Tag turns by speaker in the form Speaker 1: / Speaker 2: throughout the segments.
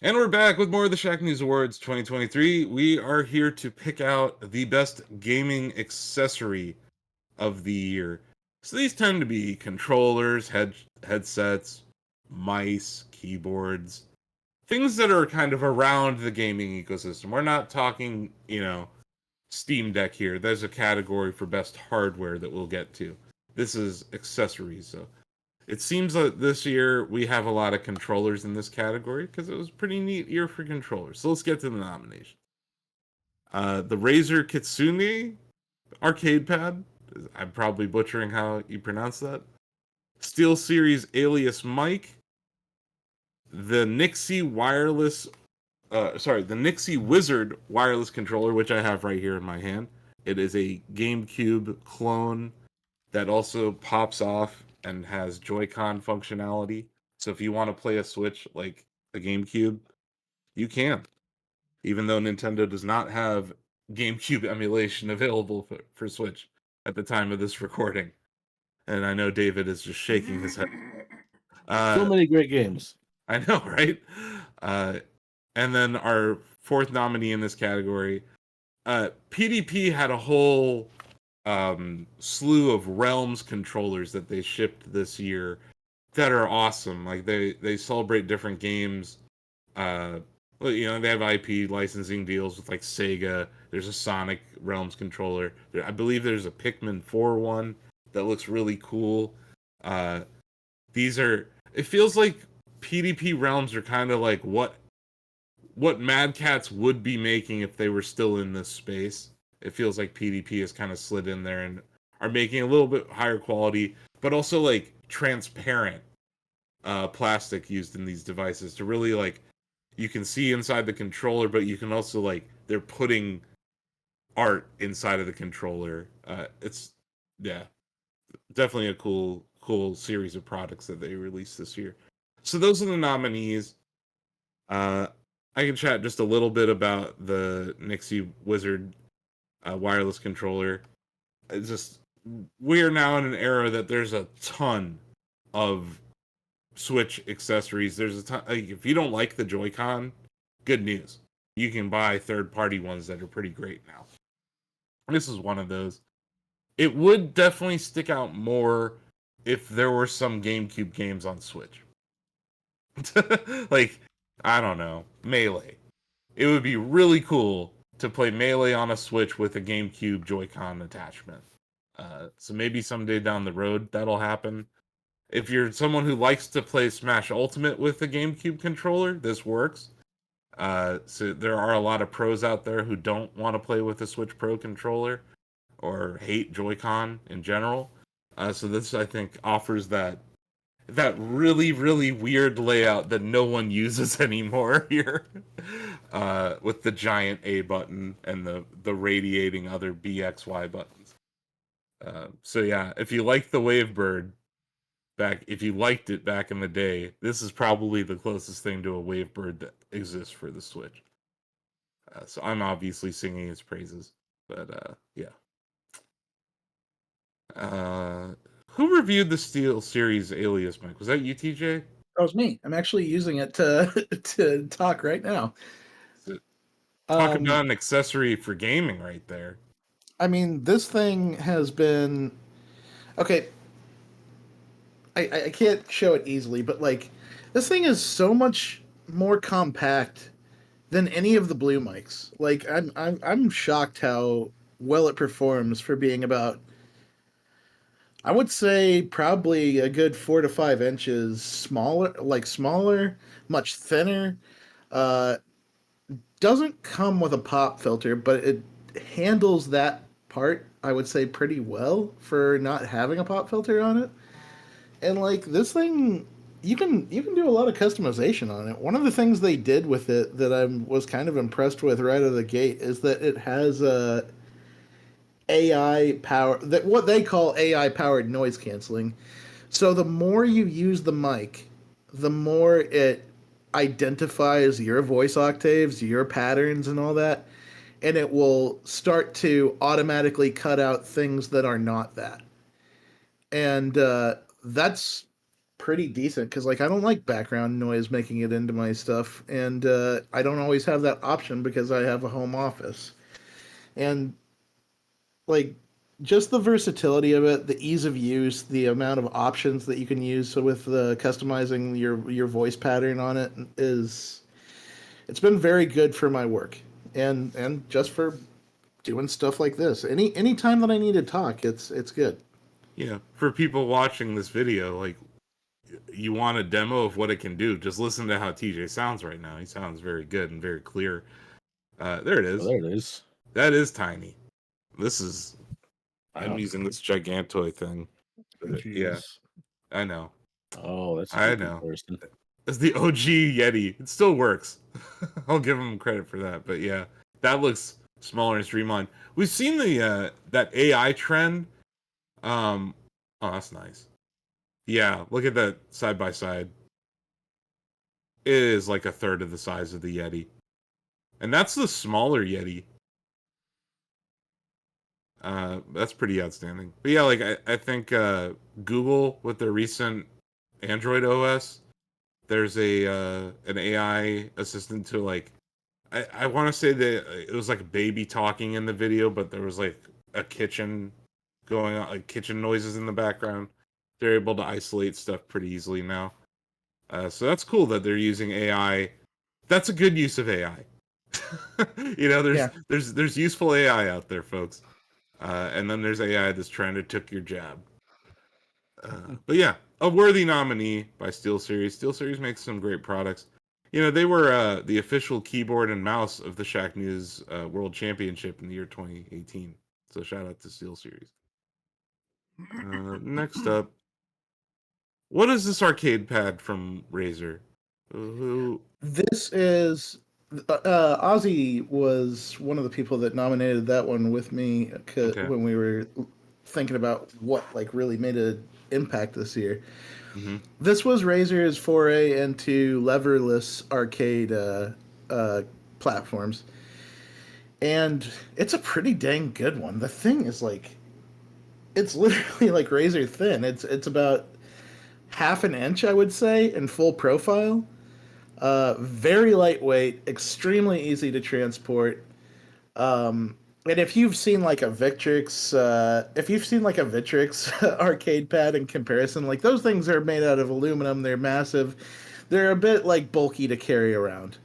Speaker 1: And we're back with more of the Shacknews Awards 2023. We are here to pick out the best gaming accessory of the year. So these tend to be controllers, headsets, mice, keyboards, things that are kind of around the gaming ecosystem. We're not talking, Steam Deck here. There's a category for best hardware that we'll get to. This is accessories. So it seems like this year we have a lot of controllers in this category because it was a pretty neat year for controllers. So let's get to the nomination. The Razer Kitsune arcade pad. I'm probably butchering how you pronounce that. SteelSeries Alias mic. The Nixie the Nixie Wizard wireless controller, which I have right here in my hand. It is a GameCube clone that also pops off and has Joy-Con functionality. So if you want to play a Switch like a GameCube, you can. Even though Nintendo does not have GameCube emulation available for Switch at the time of this recording. And I know David is just shaking his head.
Speaker 2: So many great games.
Speaker 1: I know, right? And then our fourth nominee in this category, PDP had a whole slew of Realms controllers that they shipped this year that are awesome. Like they celebrate different games. They have IP licensing deals with like Sega. There's a Sonic Realms controller. I believe there's a Pikmin 4 one that looks really cool. These are. It feels like PDP Realms are kind of like what Mad Cats would be making if they were still in this space. It feels like PDP has kind of slid in there and are making a little bit higher quality, but also like transparent plastic used in these devices to really like you can see inside the controller, but you can also like they're putting art inside of the controller. It's definitely a cool series of products that they released this year. So those are the nominees. I can chat just a little bit about the Nixie Wizard wireless controller. It's just we are now in an era that there's a ton of Switch accessories. There's a ton. Like, if you don't like the Joy-Con, good news. You can buy third-party ones that are pretty great now. This is one of those. It would definitely stick out more if there were some GameCube games on Switch. Like, I don't know, Melee. It would be really cool to play Melee on a Switch with a GameCube Joy-Con attachment. So maybe someday down the road that'll happen. If you're someone who likes to play Smash Ultimate with a GameCube controller, this works. So there are a lot of pros out there who don't want to play with a Switch Pro controller or hate Joy-Con in general. So this, I think, offers that really weird layout that no one uses anymore here, with the giant A button and the radiating other BXY buttons. So yeah, if you like the Wavebird if you liked it back in the day, this is probably the closest thing to a Wavebird that exists for the Switch. So I'm obviously singing its praises, but yeah. Who reviewed the SteelSeries Alias, Mike? Was that you, TJ?
Speaker 2: That was me. I'm actually using it to to talk right now.
Speaker 1: Talk about an accessory for gaming right there.
Speaker 2: I mean, this thing has been okay. I can't show it easily, but like this thing is so much more compact than any of the blue mics. Like I'm shocked how well it performs for being about, I would say, probably a good 4 to 5 inches smaller, much thinner. Uh, doesn't come with a pop filter, but it handles that part, I would say, pretty well for not having a pop filter on it. And like this thing, you can do a lot of customization on it. One of the things they did with it that I was kind of impressed with right out of the gate is that it has a AI power, that what they call AI powered noise canceling. So the more you use the mic, the more it identifies your voice octaves, your patterns, and all that, and it will start to automatically cut out things that are not that. And that's pretty decent because like I don't like background noise making it into my stuff, and I don't always have that option because I have a home office. And like just the versatility of it, the ease of use, the amount of options that you can use with customizing your voice pattern on it is it's been very good for my work and just for doing stuff like this. Any time that I need to talk, it's good.
Speaker 1: Yeah, for people watching this video, like you want a demo of what it can do, just listen to how TJ sounds right now. He sounds very good and very clear. There it
Speaker 3: Oh,
Speaker 1: is.
Speaker 3: there it is.
Speaker 1: That is tiny. This is. I'm
Speaker 3: Wow.
Speaker 1: using this gigantoid thing. Yeah,
Speaker 2: Jeez.
Speaker 1: I know.
Speaker 3: Oh, that's a
Speaker 1: I
Speaker 3: good
Speaker 1: know.
Speaker 3: comparison.
Speaker 1: It's the OG Yeti. It still works. I'll give him credit for that. But yeah, that looks smaller and streamlined. We've seen the that AI trend. Oh, that's nice. Yeah, look at that side by side. It is like a third of the size of the Yeti, and that's the smaller Yeti. That's pretty outstanding. But yeah, like I think Google with their recent Android OS, there's a an AI assistant to like I want to say that it was like a baby talking in the video, but there was like a kitchen going on, like kitchen noises in the background. They're able to isolate stuff pretty easily now. So that's cool that they're using AI. That's a good use of AI. You know,
Speaker 2: Yeah.
Speaker 1: there's useful AI out there, folks. And then there's AI that's trying to took your job. But yeah, a worthy nominee by SteelSeries. SteelSeries makes some great products. You know, they were the official keyboard and mouse of the Shacknews World Championship in the year 2018. So shout out to SteelSeries. Next up, what is this arcade pad from Razer? Who?
Speaker 2: This is Ozzy was one of the people that nominated that one with me
Speaker 1: Okay.
Speaker 2: when we were thinking about what like really made an impact this year.
Speaker 1: Mm-hmm.
Speaker 2: This was Razer's foray into leverless arcade platforms, and it's a pretty dang good one. The thing is like it's literally like razor thin. It's about half an inch, I would say, in full profile. Very lightweight, extremely easy to transport. And if you've seen like a Victrix arcade pad in comparison, like those things are made out of aluminum. They're massive. They're a bit like bulky to carry around.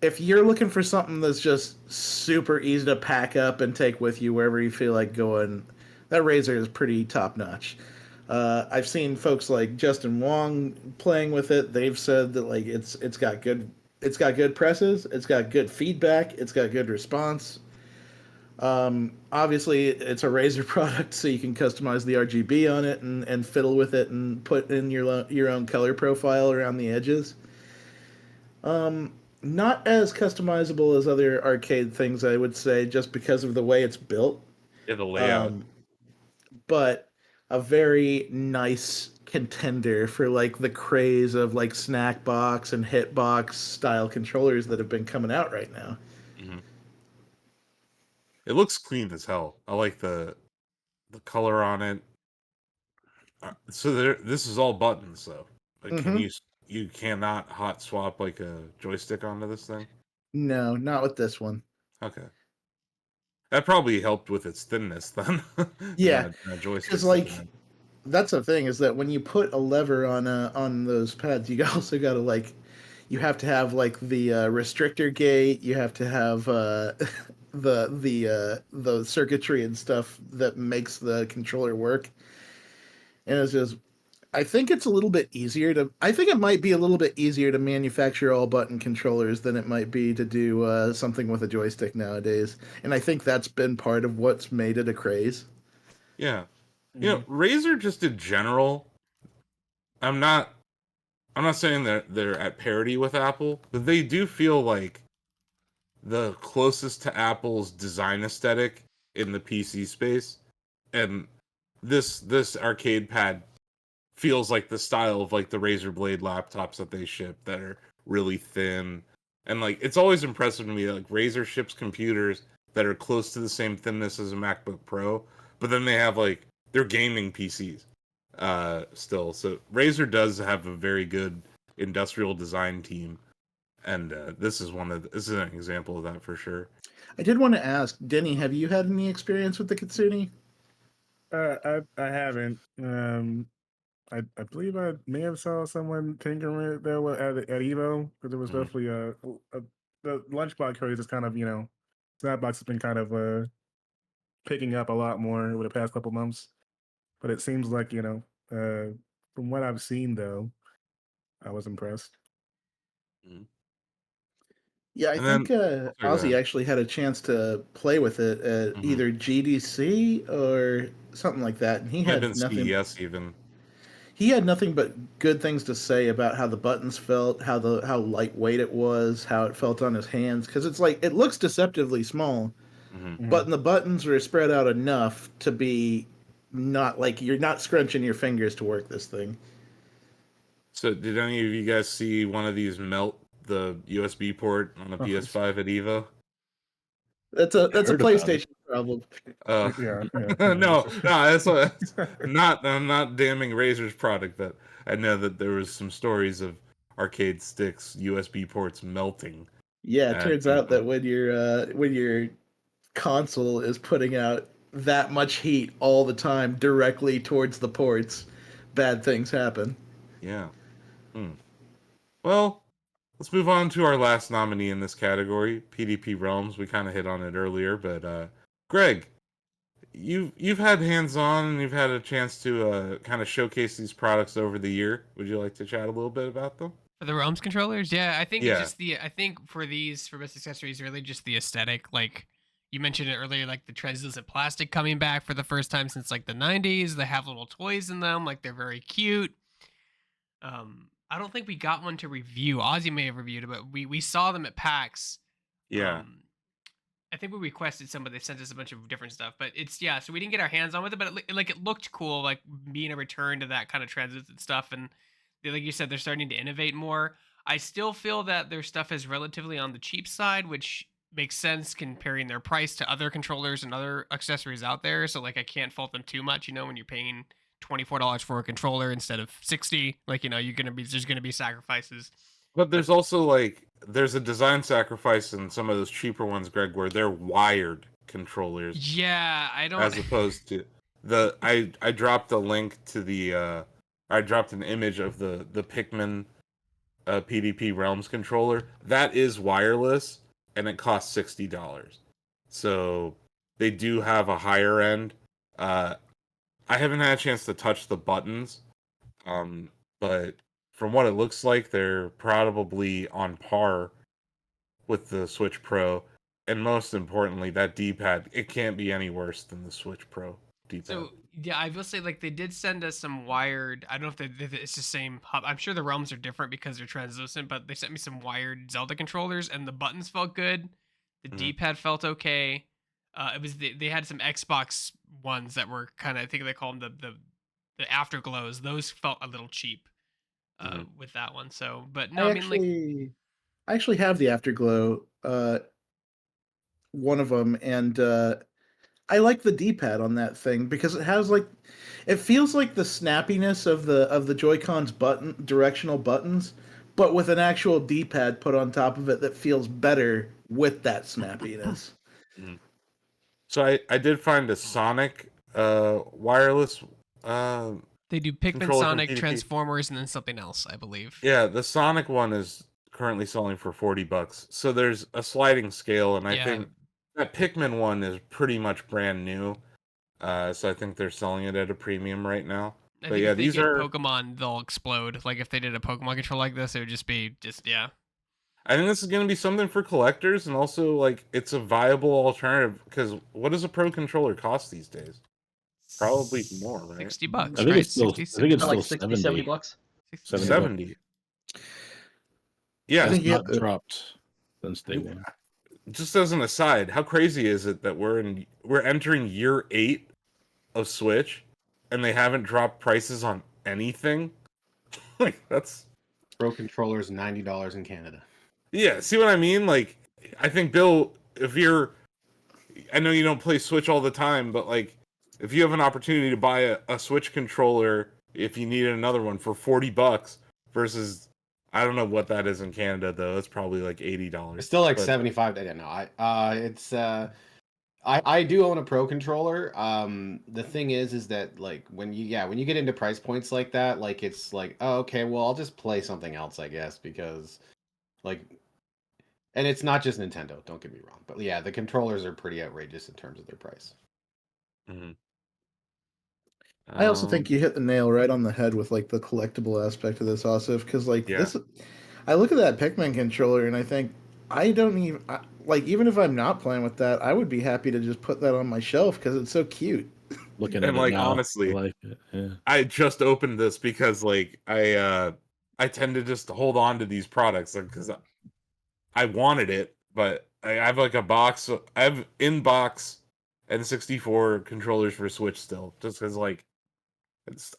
Speaker 2: If you're looking for something that's just super easy to pack up and take with you wherever you feel like going, that Razer is pretty top notch. I've seen folks like Justin Wong playing with it. They've said that like it's got good presses, it's got good feedback, it's got good response. Obviously, it's a Razer product, so you can customize the RGB on it and fiddle with it and put in your own color profile around the edges. Not as customizable as other arcade things, I would say, just because of the way it's built.
Speaker 1: Yeah, the layout.
Speaker 2: Um, but a very nice contender for like the craze of like snack box and hitbox style controllers that have been coming out right now.
Speaker 1: Mm-hmm. It looks clean as hell. I like the color on it. So this is all buttons though. Like, can
Speaker 2: Mm-hmm.
Speaker 1: you cannot hot swap like a joystick onto this thing?
Speaker 2: No, not with this one.
Speaker 1: Okay, that probably helped with its thinness then.
Speaker 2: Yeah,
Speaker 1: Not joystick
Speaker 2: because like
Speaker 1: thickness.
Speaker 2: that's the thing is that when you put a lever on those pads, you also got to like you have to have like the restrictor gate. You have to have the circuitry and stuff that makes the controller work. And it's just I think it's a little bit easier to. I think it might be a little bit easier to manufacture all button controllers than it might be to do something with a joystick nowadays. And I think that's been part of what's made it a craze.
Speaker 1: Yeah, you know,
Speaker 2: Mhm.
Speaker 1: Razer just in general. I'm not I'm not saying that they're at parity with Apple, but they do feel like the closest to Apple's design aesthetic in the PC space. And this arcade pad feels like the style of like the Razer Blade laptops that they ship that are really thin. And like it's always impressive to me that like Razer ships computers that are close to the same thinness as a MacBook Pro, but then they have like they're gaming PCs. still. So Razer does have a very good industrial design team, and this is this is an example of that for sure.
Speaker 2: I did want to ask, Denny, have you had any experience with the Kitsune?
Speaker 3: I haven't. I believe I may have saw someone tinkering it there at Evo, because it was
Speaker 1: Mhm.
Speaker 3: definitely the lunchbox craze is kind of, Snapbox has been kind of picking up a lot more over the past couple months. But it seems like, from what I've seen though, I was impressed.
Speaker 1: Mhm.
Speaker 2: Yeah, I
Speaker 1: And then,
Speaker 2: think
Speaker 1: oh, sorry, go
Speaker 2: Ozzy
Speaker 1: ahead.
Speaker 2: actually had a chance to play with it at
Speaker 1: Hmm.
Speaker 2: either GDC or something like that, and
Speaker 1: Might have been CES even.
Speaker 2: he had nothing but good things to say about how the buttons felt, how lightweight it was, how it felt on his hands. Because it's like it looks deceptively small,
Speaker 1: Hmm.
Speaker 2: but
Speaker 3: Mhm.
Speaker 2: the buttons are spread out enough to be not like you're not scrunching your fingers to work this thing.
Speaker 1: So, did any of you guys see one of these melt the USB port on a PS5 at Evo?
Speaker 2: That's a
Speaker 4: Heard about it.
Speaker 2: PlayStation problem.
Speaker 1: Uh,
Speaker 3: Yeah, yeah,
Speaker 1: no,
Speaker 3: yeah.
Speaker 1: no, that's what. I'm not damning Razer's product, but I know that there was some stories of arcade sticks USB ports melting
Speaker 2: Yeah, it
Speaker 1: at
Speaker 2: turns out
Speaker 1: Evo.
Speaker 2: that when your console is putting out that much heat all the time directly towards the ports, bad things happen.
Speaker 1: Yeah. Hmm. Well, let's move on to our last nominee in this category, PDP Realms. We kind of hit on it earlier, but Greg, you've had hands on and you've had a chance to kind of showcase these products over the year. Would you like to chat a little bit about them?
Speaker 5: For the Realms controllers, yeah, I think it's
Speaker 1: Yeah.
Speaker 5: just I think for best accessories, really just the aesthetic. Like you mentioned it earlier, like the translucent plastic coming back for the first time since like the '90s. They have little toys in them, like they're very cute. I don't think we got one to review. Ozzy may have reviewed it, but we saw them at PAX.
Speaker 1: Yeah.
Speaker 5: Um, I think we requested some, but they sent us a bunch of different stuff. But it's yeah, so we didn't get our hands on with it, but it looked cool, like being a return to that kind of translucent stuff. And like you said, they're starting to innovate more. I still feel that their stuff is relatively on the cheap side, which makes sense comparing their price to other controllers and other accessories out there. So like I can't fault them too much, when you're paying $24 for a controller instead of 60, like there's gonna be sacrifices.
Speaker 1: But
Speaker 5: But
Speaker 1: there's also like there's a design sacrifice in some of those cheaper ones, Greg, where they're wired controllers
Speaker 5: yeah, I don't.
Speaker 1: as opposed to I dropped a link to the I dropped an image of the Pikmin PDP Realms controller. That is wireless and it costs $60. So they do have a higher end. Uh I haven't had a chance to touch the buttons. Um but from what it looks like, they're probably on par with the Switch Pro. And most importantly, that D-pad, it can't be any worse than the Switch Pro D-pad.
Speaker 5: So yeah, I will say like they did send us some wired. I don't know if it's the same hub. I'm sure the realms are different because they're translucent, but they sent me some wired Zelda controllers, and the buttons felt good. The
Speaker 1: Mhm.
Speaker 5: D-pad felt okay. It was they had some Xbox ones that were kind of I think they call them the afterglows. Those felt a little cheap
Speaker 1: Mhm.
Speaker 5: with that one. So, but no,
Speaker 2: I
Speaker 5: I mean like
Speaker 2: actually have the Afterglow, one of them, and I like the D-pad on that thing because it has like it feels like the snappiness of the Joy-Cons directional buttons, but with an actual D-pad put on top of it that feels better with that snappiness.
Speaker 1: Mhm. So I did find a Sonic wireless uh
Speaker 5: they do Pikmin,
Speaker 1: controller from
Speaker 5: Sonic,
Speaker 1: PDP.
Speaker 5: Transformers, and then something else, I believe.
Speaker 1: Yeah, the Sonic one is currently selling for $40. So there's a sliding scale, and I
Speaker 5: Yeah,
Speaker 1: think that Pikmin one is pretty much brand new. So I think they're selling it at a premium right now.
Speaker 5: I
Speaker 1: But
Speaker 5: think
Speaker 1: yeah,
Speaker 5: if they
Speaker 1: these
Speaker 5: get
Speaker 1: are.
Speaker 5: Pokemon, they'll explode. Like if they did a Pokemon control like this, it would just be yeah.
Speaker 1: I think this is going to be something for collectors, and also like it's a viable alternative because what does a pro controller cost these days? Probably more, right?
Speaker 5: $60,
Speaker 4: I think
Speaker 5: right?
Speaker 4: it's still.
Speaker 5: 60,
Speaker 4: I think it's
Speaker 6: Not like
Speaker 4: still
Speaker 6: 60, 70
Speaker 4: 70.
Speaker 6: bucks.
Speaker 5: 60,
Speaker 4: 70
Speaker 5: 70.
Speaker 4: bucks.
Speaker 1: 70.
Speaker 2: I
Speaker 1: Yeah,
Speaker 4: Has
Speaker 2: think
Speaker 4: not dropped since day
Speaker 1: you-
Speaker 4: one.
Speaker 1: just as an aside, how crazy is it that we're entering year 8 of Switch, and they haven't dropped prices on anything? Like that's
Speaker 7: Pro controllers $90 in Canada.
Speaker 1: yeah. See what I mean? Like I think Bill, if you're, I know you don't play Switch all the time, but like if you have an opportunity to buy a Switch controller if you needed another one for $40 versus I don't know what that is in Canada though. It's probably like $80.
Speaker 7: It's still like
Speaker 1: But
Speaker 7: 75. I don't know. I do own a Pro controller. The thing is that like when you get into price points like that, like it's like, oh, okay, well I'll just play something else, I guess, because like, and it's not just Nintendo, don't get me wrong, but yeah, the controllers are pretty outrageous in terms of their price.
Speaker 1: Mhm.
Speaker 2: I also think
Speaker 1: Um,
Speaker 2: you hit the nail right on the head with like the collectible aspect of this, Asif, because like
Speaker 1: Yeah.
Speaker 2: this, I look at that Pikmin controller and I think I don't even like even if I'm not playing with that, I would be happy to just put that on my shelf because it's so cute.
Speaker 4: Looking
Speaker 1: And,
Speaker 4: at it
Speaker 1: like,
Speaker 4: now,
Speaker 1: honestly,
Speaker 4: I like it. Yeah.
Speaker 1: I just opened this because like I tend to just hold on to these products because I wanted it, but I have like a box. I have in-box N64 controllers for Switch still, just because like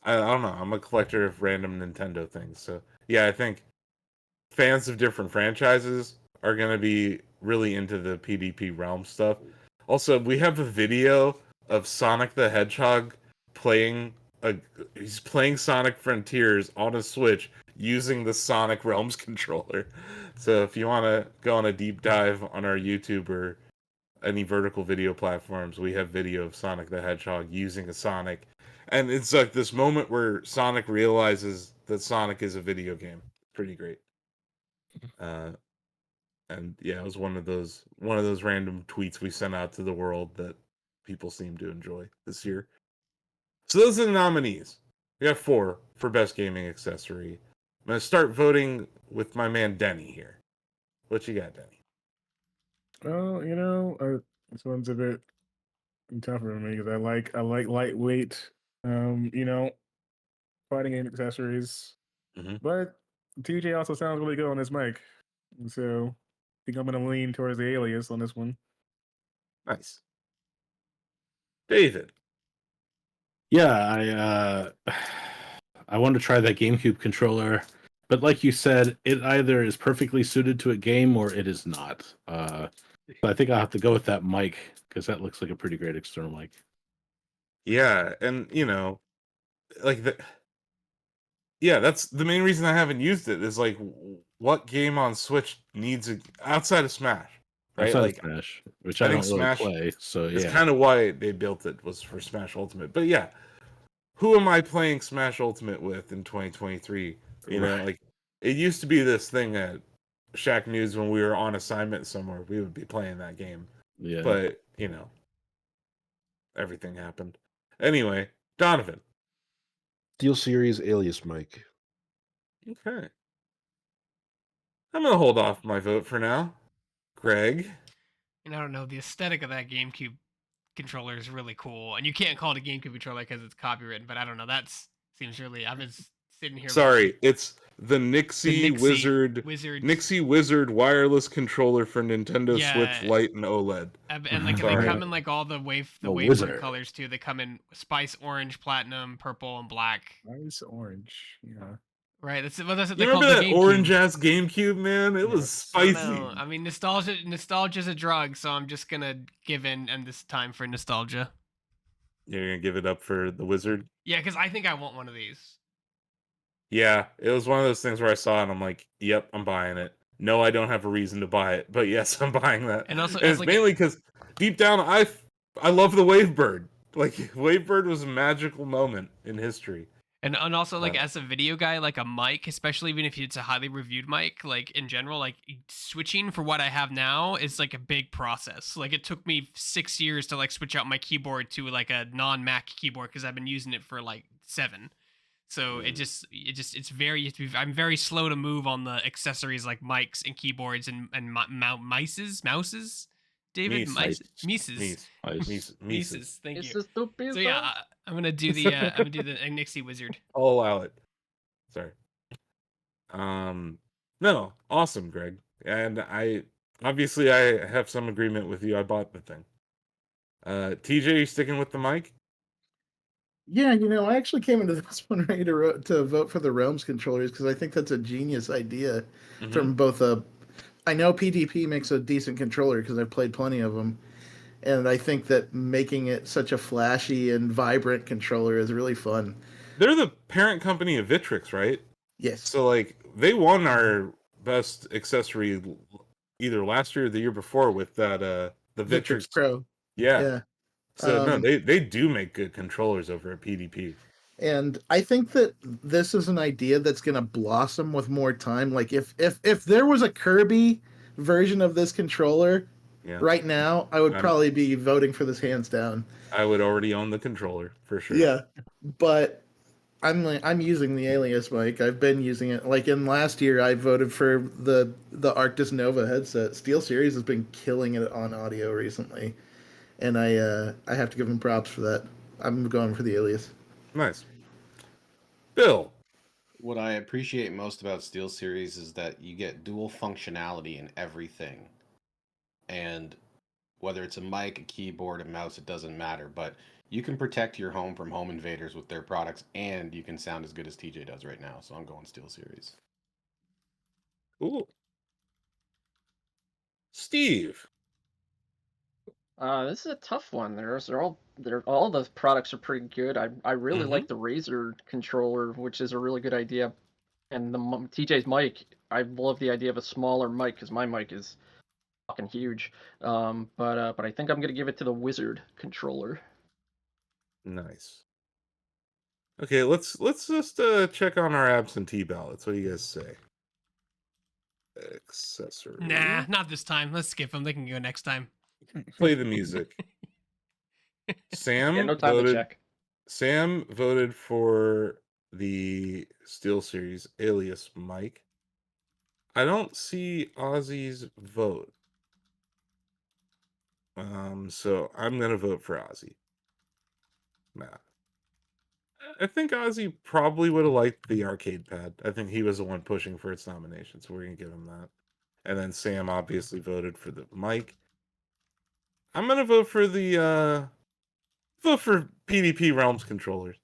Speaker 1: I don't know. I'm a collector of random Nintendo things, so yeah, I think fans of different franchises are gonna be really into the PDP realm stuff. Also, we have a video of Sonic the Hedgehog playing a he's playing Sonic Frontiers on a Switch using the Sonic Realms controller. So if you want to go on a deep dive on our YouTube or any vertical video platforms, we have video of Sonic the Hedgehog using a Sonic. And it's like this moment where Sonic realizes that Sonic is a video game. Pretty great. Uh, and yeah, it was one of those random tweets we sent out to the world that people seem to enjoy this year. So those are the nominees. We have 4 for best gaming accessory. I'm gonna start voting with my man Denny here. What you got, Denny?
Speaker 3: Well, this one's a bit tougher for me because I like lightweight, fighting game accessories.
Speaker 1: Mhm.
Speaker 3: But TJ also sounds really good on this mic, so I think I'm gonna lean towards the Alias on this one.
Speaker 1: Nice. David.
Speaker 4: Yeah, I want to try that GameCube controller, but like you said, it either is perfectly suited to a game or it is not. So I think I'll have to go with that mic because that looks like a pretty great external mic.
Speaker 1: Yeah, and like yeah, that's the main reason I haven't used it is like what game on Switch needs outside of Smash, right?
Speaker 4: Outside of
Speaker 1: Like
Speaker 4: Smash, which
Speaker 1: I
Speaker 4: I
Speaker 1: think
Speaker 4: don't really
Speaker 1: Smash
Speaker 4: play, so
Speaker 1: is
Speaker 4: yeah.
Speaker 1: kind of why they built it was for Smash Ultimate. But yeah, who am I playing Smash Ultimate with in 2023?
Speaker 4: Right.
Speaker 1: Like it used to be this thing at Shacknews when we were on assignment somewhere, we would be playing that game.
Speaker 4: Yeah.
Speaker 1: But, everything happened. Anyway, Donovan.
Speaker 6: SteelSeries Alias mic.
Speaker 1: Okay. I'm going to hold off my vote for now. Greg.
Speaker 5: And I don't know, the aesthetic of that GameCube controller is really cool, and you can't call it a GameCube controller because it's copywritten. But I don't know, seems really. I've been sitting here.
Speaker 1: Sorry, it's the Nixie Wizard wireless controller for Nintendo Switch
Speaker 5: Yeah.
Speaker 1: Lite and OLED.
Speaker 5: And like
Speaker 1: Sorry.
Speaker 5: they come in like all the
Speaker 4: A
Speaker 5: waveform
Speaker 4: wizard.
Speaker 5: colors too. They come in spice orange, platinum, purple, and black.
Speaker 3: Nice orange, yeah.
Speaker 5: Right. That's what they
Speaker 1: You
Speaker 5: call
Speaker 1: remember
Speaker 5: the
Speaker 1: that
Speaker 5: GameCube.
Speaker 1: orange ass GameCube, man? It was
Speaker 5: I don't
Speaker 1: spicy.
Speaker 5: know. I mean, nostalgia's a drug, so I'm just gonna give in this time for nostalgia.
Speaker 1: You're gonna give it up for the Wizard?
Speaker 5: Yeah, because I think I want one of these.
Speaker 1: Yeah, it was one of those things where I saw it and I'm like, yep, I'm buying it. No, I don't have a reason to buy it, but yes, I'm buying that.
Speaker 5: And also,
Speaker 1: and it's mainly because deep down, I love the Wavebird. Like, Wavebird was a magical moment in history.
Speaker 5: And also, like, as a video guy, like a mic, especially even if it's a highly reviewed mic, like in general, like switching for what I have now is like a big process. Like it took me 6 years to like switch out my keyboard to like a non-Mac keyboard because I've been using it for like 7. So I'm very slow to move on the accessories like mics and keyboards and mouses. David, Mises. Thank you. So yeah, I'm gonna do the Nixie Wizard.
Speaker 1: I'll allow it. Sorry. No, awesome, Greg. And I have some agreement with you. I bought the thing. TJ, you sticking with the mic?
Speaker 2: Yeah, I actually came into this one ready to vote for the Realms controllers because I think that's a genius idea from both I know PDP makes a decent controller because I've played plenty of them, and I think that making it such a flashy and vibrant controller is really fun.
Speaker 1: They're the parent company of Vitrix, right?
Speaker 2: Yes.
Speaker 1: So like they won our best accessory either last year or the year before with that the
Speaker 2: Victrix
Speaker 1: Vitrix.
Speaker 2: Pro.
Speaker 1: Yeah.
Speaker 2: Yeah.
Speaker 1: So no,
Speaker 2: Um,
Speaker 1: they do make good controllers over at PDP.
Speaker 2: And I think that this is an idea that's going to blossom with more time. Like if there was a Kirby version of this controller
Speaker 1: Yeah.
Speaker 2: right now, I would
Speaker 1: I'm-
Speaker 2: probably be voting for this hands down.
Speaker 1: I would already own the controller for sure.
Speaker 2: Yeah, but I'm using the Alias mic. I've been using it. Like in last year, I voted for the Arctis Nova headset. SteelSeries has been killing it on audio recently, and I have to give them props for that. I'm going for the Alias.
Speaker 1: Nice. Bill.
Speaker 7: What I appreciate most about SteelSeries is that you get dual functionality in everything. And whether it's a mic, a keyboard, a mouse, it doesn't matter. But you can protect your home from home invaders with their products, and you can sound as good as TJ does right now. So I'm going SteelSeries.
Speaker 1: Cool. Steve.
Speaker 8: This is a tough one. All the products are pretty good. I really like the Razer controller, which is a really good idea. And TJ's mic, I love the idea of a smaller mic because my mic is fucking huge. But I think I'm gonna give it to the Wizard controller.
Speaker 1: Nice. Okay, let's just check on our absentee ballots. What do you guys say? Accessory.
Speaker 5: Nah, not this time. Let's skip them. They can go next time.
Speaker 1: Play the music. Sam
Speaker 8: Yeah, no time to
Speaker 1: voted.
Speaker 8: check.
Speaker 1: Sam voted for the SteelSeries Alias mic. I don't see Ozzy's vote. So I'm gonna vote for Ozzy. Nah. I think Ozzy probably would have liked the arcade pad. I think he was the one pushing for its nomination, so we're gonna give him that. And then Sam obviously voted for the mic. I'm gonna vote for the vote for PvP Realms controllers.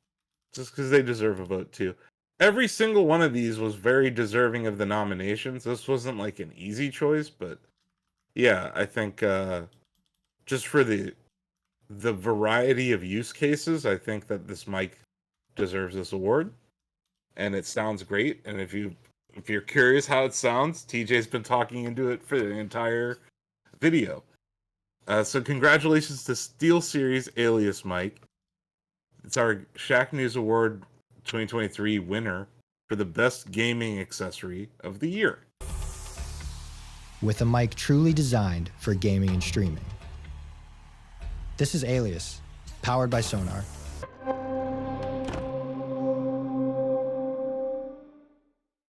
Speaker 1: Just because they deserve a vote too. Every single one of these was very deserving of the nominations. This wasn't like an easy choice, but yeah, I think just for the variety of use cases, I think that this mic deserves this award. And it sounds great. And if you're curious how it sounds, TJ's been talking into it for the entire video. So congratulations to SteelSeries Alias mic. It's our Shacknews Award 2023 winner for the best gaming accessory of the year.
Speaker 9: With a mic truly designed for gaming and streaming. This is Alias, powered by Sonar.